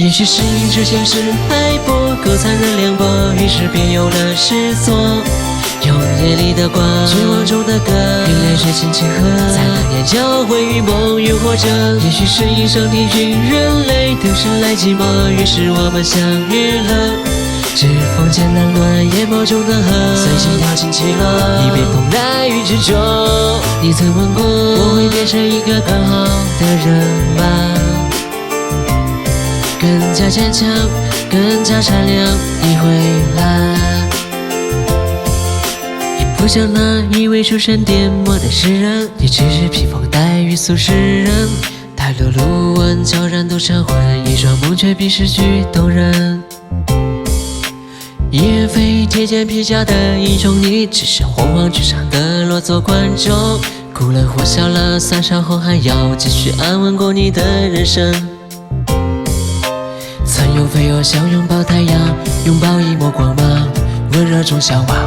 也许是因这现实太不够残忍凉薄，于是便有了诗作。用夜里的光，绝望中的歌，与泪水轻轻和，在那年交汇于梦与活着。也许是因上帝与人类的生来寂寞，于是我们相遇了。指缝间冷暖，眼眸中的河，随心跳进起落，一变同爱与执着。你曾问过，我会变成一个更好的人吗？更加坚强，更加善良，你会来。也不像那一位出身颠簸的诗人，你只是披风戴雨俗世人。太多路问悄然都成魂，一双梦却比诗句动人。一人非铁剑披甲的英雄，你只是洪荒剧场的落座观众。哭了或笑了，散场后还要继续安稳过你的人生。曾有飞蛾想拥抱太阳，拥抱一抹光芒，温热中消亡。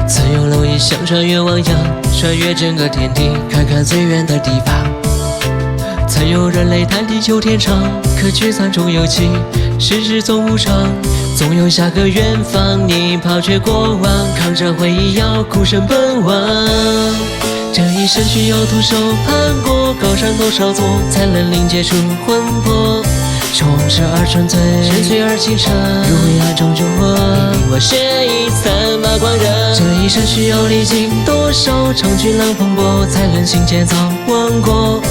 曾有蝼蚁想穿越汪洋，穿越整个天地，看看最远的地方。曾有人类谈地久天长，可聚散终有期，世事总无常，总有下个远方。你抛却过往，扛着回忆要孤身奔往。这一生需要徒手攀过高山多少座，才能凝结出魂魄。充实而纯粹，深邃而清澈，如灰暗中烛火，你我血液散发光热。这一生需要历经多少场巨浪风波，才能行剑造王国。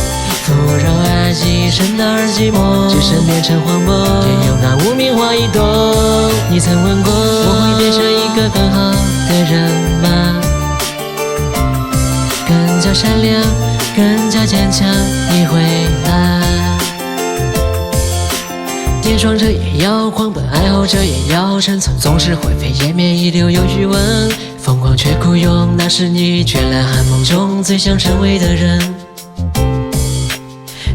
富饶而寂，深大而寂寞，只身变成荒漠，便有那无名花一朵。你曾问过，我会变成一个更好的人吗？更加善良，更加坚强，你会来。跌撞着也要狂奔，爱好着也要生存，总是灰飞烟灭，一留有余温。疯狂却孤勇，那是你绚烂寒梦中最想成为的人。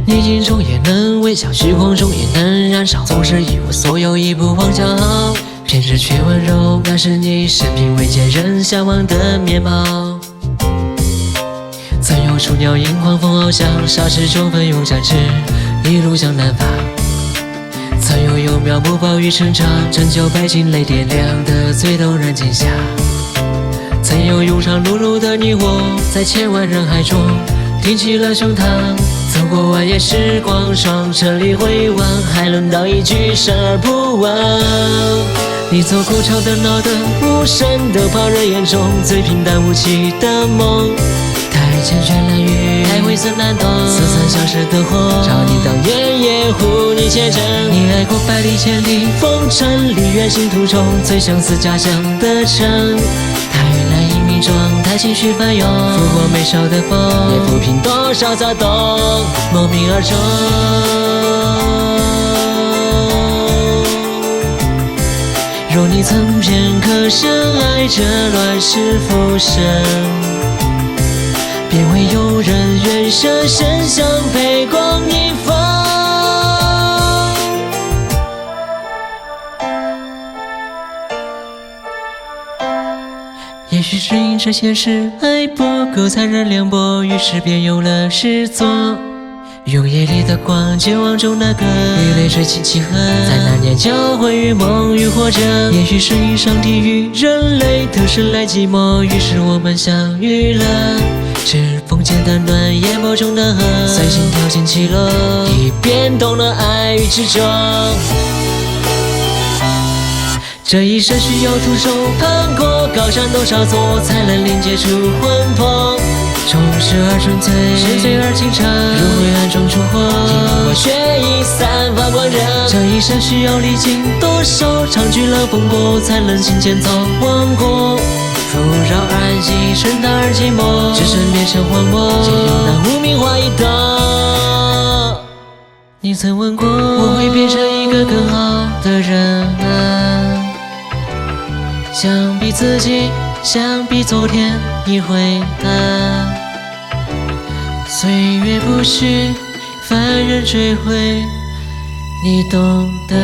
逆境中也能微笑，虚空中也能燃烧，总是一无所有，一不忘骄傲。偏执却温柔，那是你生平未见人向往的面貌。曾有雏鸟迎狂风翱翔，霎时中奋勇展翅，一路向南方。曾有幼苗木暴雨成长，拯救百姓泪点亮的最动人景象。曾有勇闯碌碌的你我，在千万人海中挺起了胸膛。走过万年时光，双城里回望，还轮到一句生而不忘。你走过吵的闹的无声的旁人眼中最平淡无奇的梦。太缱绻蓝雨，太晦涩难懂，四散相识的火，朝你当烟也护你前程。你爱过百里千里风尘里，远行途中最相似家乡的城。太难以名状，太情绪翻涌，拂过眉梢的风，也抚平多少躁动，莫名而终。若你曾片刻深爱着乱世浮生，便会有人愿舍身相陪光一方。也许是因这现实爱不够残忍凉薄，于是便有了诗作。用夜里的光，绝望中的歌，与泪水轻轻和，在那年交汇于梦与活着。也许是因上帝与人类的生来寂寞，于是我们相遇了。指缝间的暖，眼眸中的河，随心跳进起落，已变动了爱与执着。这一生需要徒手攀过高山多少座，才能凝结出魂魄。充实而纯粹，深邃而清澈，如灰暗中烛火，因我血液散发光热。这一生需要历经多少场巨浪风波，才能行剑造王国。富饶而寂，深大而寂寞，只身变成荒漠，只有那无名花一朵。你曾问过，我会变成一个更好的人吗？相比自己，相比昨天，你会来。岁月不许凡人追悔，你懂得。